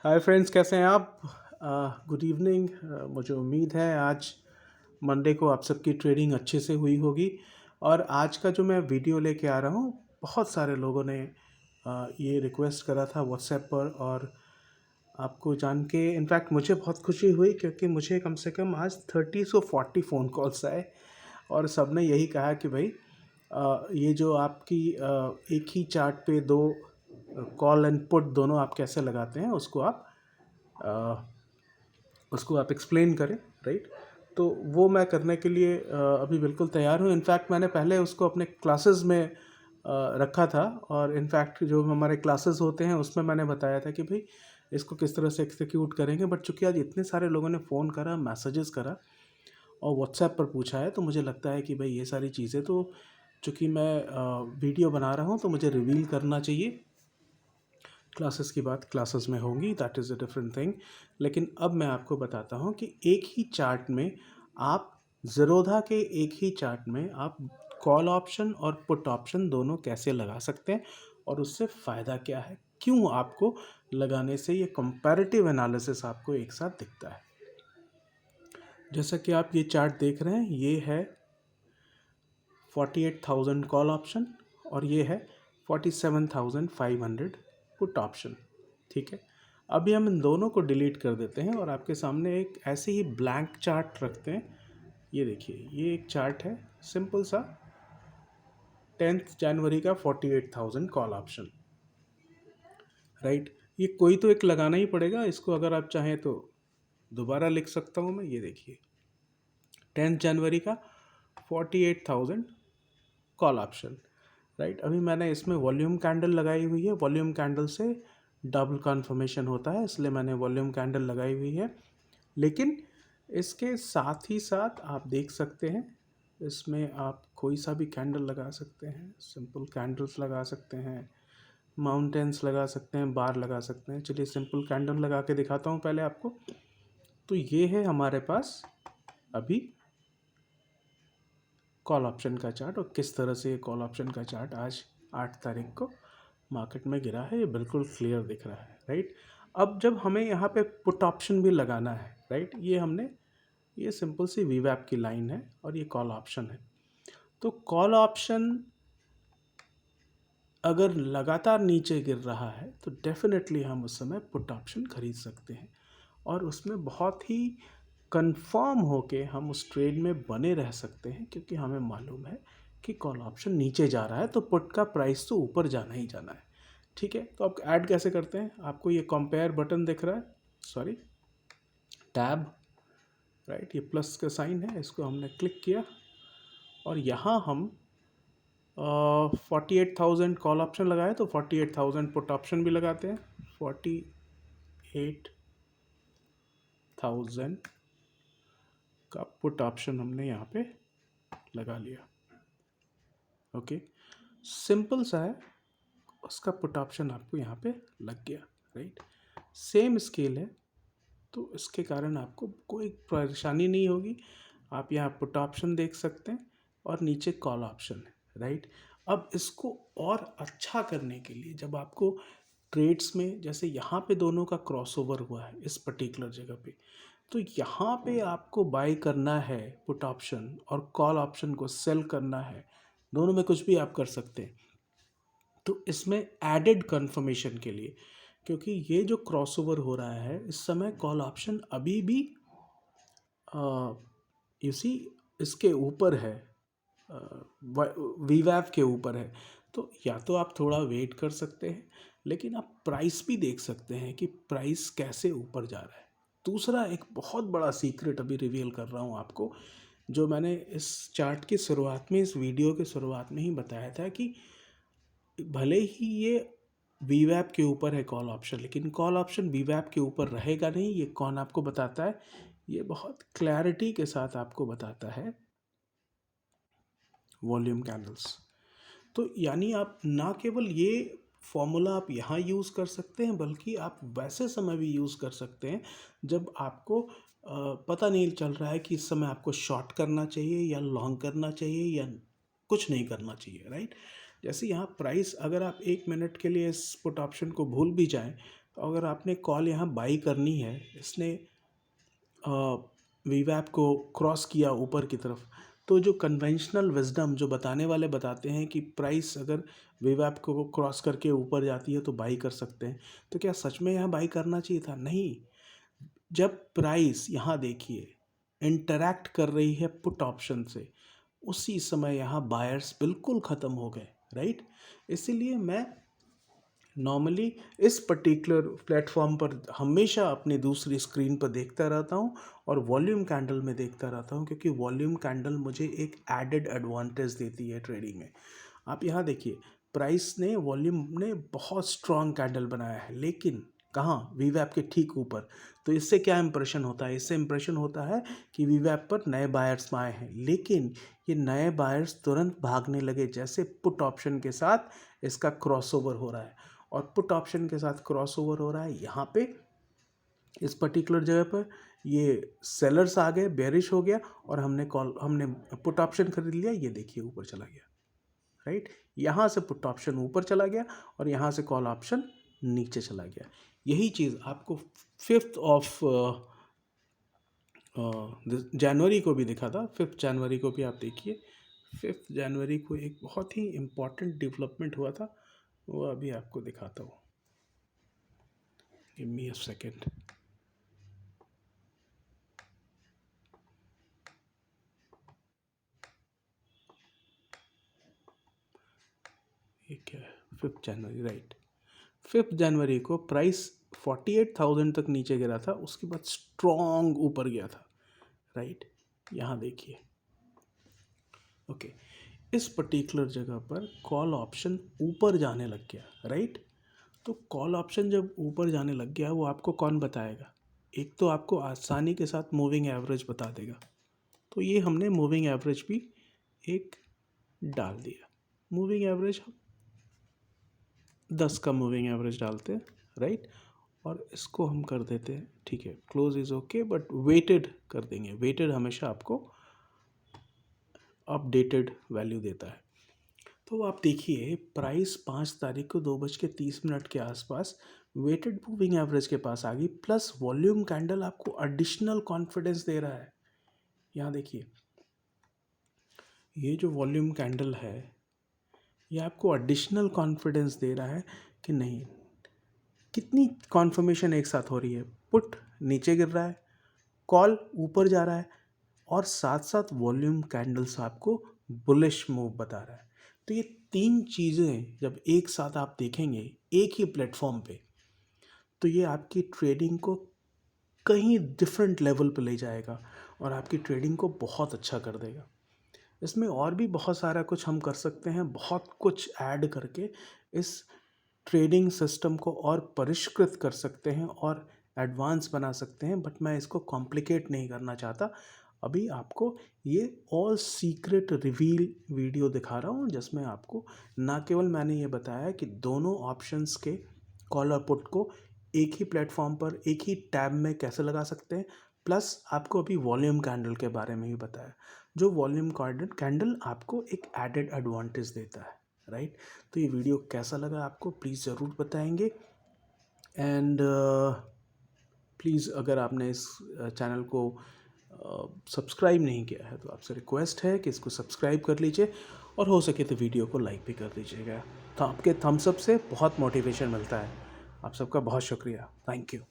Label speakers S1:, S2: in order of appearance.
S1: Hi friends, कैसे हैं आप? Good evening. मुझे उम्मीद है आज मंडे को आप सबकी ट्रेडिंग अच्छे से हुई होगी। और आज का जो मैं वीडियो लेके आ रहा हूँ, बहुत सारे लोगों ने ये रिक्वेस्ट करा था व्हाट्सएप पर। और आपको जान के इनफैक्ट मुझे बहुत खुशी हुई, क्योंकि मुझे कम से कम आज 30 से 40 फ़ोन कॉल्स आए और सब ने यही कहा कि भाई ये जो आपकी एक ही चार्ट पे दो कॉल एंड पुट दोनों आप कैसे लगाते हैं, उसको आप एक्सप्लेन करें, राइट? तो वो मैं करने के लिए अभी बिल्कुल तैयार हूँ। इनफैक्ट मैंने पहले उसको अपने क्लासेस में रखा था, और इनफैक्ट जो हमारे क्लासेस होते हैं उसमें मैंने बताया था कि भाई इसको किस तरह से एग्जीक्यूट करेंगे। बट चूंकि आज इतने सारे लोगों ने फ़ोन करा, मैसेजेस करा और व्हाट्सएप पर पूछा है, तो मुझे लगता है कि भाई ये सारी चीज़ें तो चूँकि मैं वीडियो बना रहा हूँ तो मुझे रिवील करना चाहिए। क्लासेस की बात क्लासेस में होगी, that is a different thing. लेकिन अब मैं आपको बताता हूँ कि एक ही चार्ट में आप ज़ीरोधा के एक ही चार्ट में आप कॉल ऑप्शन और पुट ऑप्शन दोनों कैसे लगा सकते हैं, और उससे फ़ायदा क्या है, क्यों आपको लगाने से ये कंपैरेटिव एनालिसिस आपको एक साथ दिखता है। जैसा कि आप ये चार्ट देख रहे हैं, ये है 48,000 कॉल ऑप्शन और ये है 47,500 पुट ऑप्शन। ठीक है, अभी हम इन दोनों को डिलीट कर देते हैं और आपके सामने एक ऐसे ही ब्लैंक चार्ट रखते हैं। ये देखिए, ये एक चार्ट है सिंपल सा, 10 जनवरी का 48,000 कॉल ऑप्शन, राइट? ये कोई तो एक लगाना ही पड़ेगा, इसको अगर आप चाहें तो दोबारा लिख सकता हूँ मैं। ये देखिए, 10 जनवरी का 48,000 कॉल ऑप्शन, राइट? अभी मैंने इसमें वॉल्यूम कैंडल लगाई हुई है। वॉल्यूम कैंडल से डबल कन्फर्मेशन होता है, इसलिए मैंने वॉल्यूम कैंडल लगाई हुई है। लेकिन इसके साथ ही साथ आप देख सकते हैं, इसमें आप कोई सा भी कैंडल लगा सकते हैं, सिंपल कैंडल्स लगा सकते हैं, माउंटेन्स लगा सकते हैं, बार लगा सकते हैं। चलिए सिंपल कैंडल लगा के दिखाता हूँ पहले आपको। तो ये है हमारे पास अभी कॉल ऑप्शन का चार्ट, और किस तरह से ये कॉल ऑप्शन का चार्ट आज 8 तारीख को मार्केट में गिरा है, ये बिल्कुल क्लियर दिख रहा है, राइट? अब जब हमें यहाँ पे पुट ऑप्शन भी लगाना है, राइट, ये सिंपल सी वीवैप की लाइन है और ये कॉल ऑप्शन है। तो कॉल ऑप्शन अगर लगातार नीचे गिर रहा है तो डेफिनेटली हम उस समय पुट ऑप्शन खरीद सकते हैं, और उसमें बहुत ही कंफर्म होके हम उस ट्रेड में बने रह सकते हैं, क्योंकि हमें मालूम है कि कॉल ऑप्शन नीचे जा रहा है तो पुट का प्राइस तो ऊपर जाना ही जाना है। ठीक है, तो आप ऐड कैसे करते हैं? आपको ये कंपेयर बटन दिख रहा है, सॉरी टैब, राइट? ये प्लस का साइन है, इसको हमने क्लिक किया और यहाँ हम 48,000 कॉल ऑप्शन लगाए तो 48,000 पुट ऑप्शन भी लगाते हैं। 48,000 का पुट ऑप्शन हमने यहाँ पे लगा लिया। ओके, सिंपल सा है, उसका पुट ऑप्शन आपको यहाँ पे लग गया, राइट? सेम स्केल है, तो इसके कारण आपको कोई परेशानी नहीं होगी। आप यहाँ पुट ऑप्शन देख सकते हैं और नीचे कॉल ऑप्शन है, राइट? अब इसको और अच्छा करने के लिए, जब आपको ट्रेड्स में जैसे यहाँ पे दोनों का क्रॉसओवर हुआ है इस पर्टिकुलर जगह पे, तो यहाँ पे आपको बाय करना है पुट ऑप्शन और कॉल ऑप्शन को सेल करना है, दोनों में कुछ भी आप कर सकते हैं। तो इसमें एडेड कंफर्मेशन के लिए, क्योंकि ये जो क्रॉसओवर हो रहा है इस समय, कॉल ऑप्शन अभी भी इसी इसके ऊपर है, वीवैप के ऊपर है। तो या तो आप थोड़ा वेट कर सकते हैं, लेकिन आप प्राइस भी देख सकते हैं कि प्राइस कैसे ऊपर जा रहा है। दूसरा एक बहुत बड़ा सीक्रेट अभी रिवील कर रहा हूँ आपको, जो मैंने इस चार्ट की शुरुआत में, इस वीडियो के शुरुआत में ही बताया था कि भले ही ये वीवैप के ऊपर है कॉल ऑप्शन, लेकिन कॉल ऑप्शन वीवैप के ऊपर रहेगा नहीं। ये कौन आपको बताता है? ये बहुत क्लैरिटी के साथ आपको बताता है वॉल्यूम कैंडल्स। तो यानी आप ना केवल ये फॉर्मूला आप यहाँ यूज़ कर सकते हैं, बल्कि आप वैसे समय भी यूज़ कर सकते हैं जब आपको पता नहीं चल रहा है कि इस समय आपको शॉर्ट करना चाहिए या लॉन्ग करना चाहिए या कुछ नहीं करना चाहिए, राइट? जैसे यहाँ प्राइस, अगर आप 1 मिनट के लिए इस पुट ऑप्शन को भूल भी जाएं अगर आपने कॉल यहाँ बाई करनी है, इसने वीवैप को क्रॉस किया ऊपर की तरफ, तो जो कन्वेंशनल विजडम जो बताने वाले बताते हैं कि प्राइस अगर वीवैप को क्रॉस करके ऊपर जाती है तो बाई कर सकते हैं, तो क्या सच में यहाँ बाई करना चाहिए था? नहीं। जब प्राइस यहाँ देखिए इंटरैक्ट कर रही है पुट ऑप्शन से, उसी समय यहाँ बायर्स बिल्कुल ख़त्म हो गए, राइट। इसीलिए मैं नॉर्मली इस पर्टिकुलर प्लेटफॉर्म पर हमेशा अपनी दूसरी स्क्रीन पर देखता रहता हूँ और वॉल्यूम कैंडल में देखता रहता हूँ, क्योंकि वॉल्यूम कैंडल मुझे एक एडेड एडवांटेज देती है ट्रेडिंग में। आप यहाँ देखिए, प्राइस ने वॉल्यूम ने बहुत स्ट्रॉन्ग कैंडल बनाया है, लेकिन कहाँ? वीवैप के ठीक ऊपर। तो इससे क्या इंप्रेशन होता है? इससे इंप्रेशन होता है कि वीवैप पर नए बायर्स आए हैं, लेकिन ये नए बायर्स तुरंत भागने लगे जैसे पुट ऑप्शन के साथ इसका क्रॉसओवर हो रहा है। और पुट ऑप्शन के साथ क्रॉसओवर हो रहा है यहाँ पे, इस पर्टिकुलर जगह पर ये सेलर्स आ गए, बेरिश हो गया और हमने पुट ऑप्शन खरीद लिया। ये देखिए ऊपर चला गया, राइट। यहाँ से पुट ऑप्शन ऊपर चला गया और यहाँ से कॉल ऑप्शन नीचे चला गया। यही चीज़ आपको 5th ऑफ जनवरी को भी दिखा था। 5 जनवरी को भी आप देखिए, 5 जनवरी को एक बहुत ही इम्पॉर्टेंट डेवलपमेंट हुआ था, वो अभी आपको दिखाता हूँ। Give me a second. ये क्या है? 5 जनवरी, राइट। 5 जनवरी को प्राइस 48,000 तक नीचे गिरा था, उसके बाद स्ट्रॉन्ग ऊपर गया था, राइट। यहाँ देखिए, ओके। इस पर्टिकुलर जगह पर कॉल ऑप्शन ऊपर जाने लग गया, राइट। तो कॉल ऑप्शन जब ऊपर जाने लग गया, वो आपको कौन बताएगा? एक तो आपको आसानी के साथ मूविंग एवरेज बता देगा। तो ये हमने मूविंग एवरेज भी एक डाल दिया। मूविंग एवरेज 10 का मूविंग एवरेज डालते हैं, राइट। और इसको हम कर देते हैं, ठीक है, close is okay, but weighted कर देंगे। वेटेड हमेशा आपको अपडेटेड वैल्यू देता है। तो आप देखिए, प्राइस 5 तारीख को 2:30 के आसपास वेटेड मूविंग एवरेज के पास आ गई, प्लस वॉल्यूम कैंडल आपको एडिशनल कॉन्फिडेंस दे रहा है। यहाँ देखिए, ये जो वॉल्यूम कैंडल है, ये आपको एडिशनल कॉन्फिडेंस दे रहा है कि नहीं, कितनी कॉन्फर्मेशन एक साथ हो रही है। पुट नीचे गिर रहा है, कॉल ऊपर जा रहा है, और साथ साथ वॉल्यूम कैंडल्स आपको बुलिश मूव बता रहा है। तो ये 3 चीज़ें जब एक साथ आप देखेंगे एक ही प्लेटफॉर्म पे, तो ये आपकी ट्रेडिंग को कहीं डिफरेंट लेवल पे ले जाएगा और आपकी ट्रेडिंग को बहुत अच्छा कर देगा। इसमें और भी बहुत सारा कुछ हम कर सकते हैं, बहुत कुछ ऐड करके इस ट्रेडिंग सिस्टम को और परिष्कृत कर सकते हैं और एडवांस बना सकते हैं, बट मैं इसको कॉम्प्लिकेट नहीं करना चाहता। अभी आपको ये ऑल सीक्रेट रिवील वीडियो दिखा रहा हूँ, जिसमें आपको ना केवल मैंने ये बताया कि दोनों ऑप्शंस के कॉल और पुट को एक ही प्लेटफॉर्म पर एक ही टैब में कैसे लगा सकते हैं, प्लस आपको अभी वॉल्यूम कैंडल के बारे में भी बताया, जो वॉल्यूम कैंडल आपको एक एडेड एडवांटेज देता है, राइट। तो ये वीडियो कैसा लगा आपको प्लीज़ ज़रूर बताएंगे। एंड प्लीज़ अगर आपने इस चैनल को सब्सक्राइब नहीं किया है तो आपसे रिक्वेस्ट है कि इसको सब्सक्राइब कर लीजिए, और हो सके तो वीडियो को लाइक भी कर दीजिएगा। तो आपके थम्स अप से बहुत मोटिवेशन मिलता है। आप सबका बहुत शुक्रिया, थैंक यू।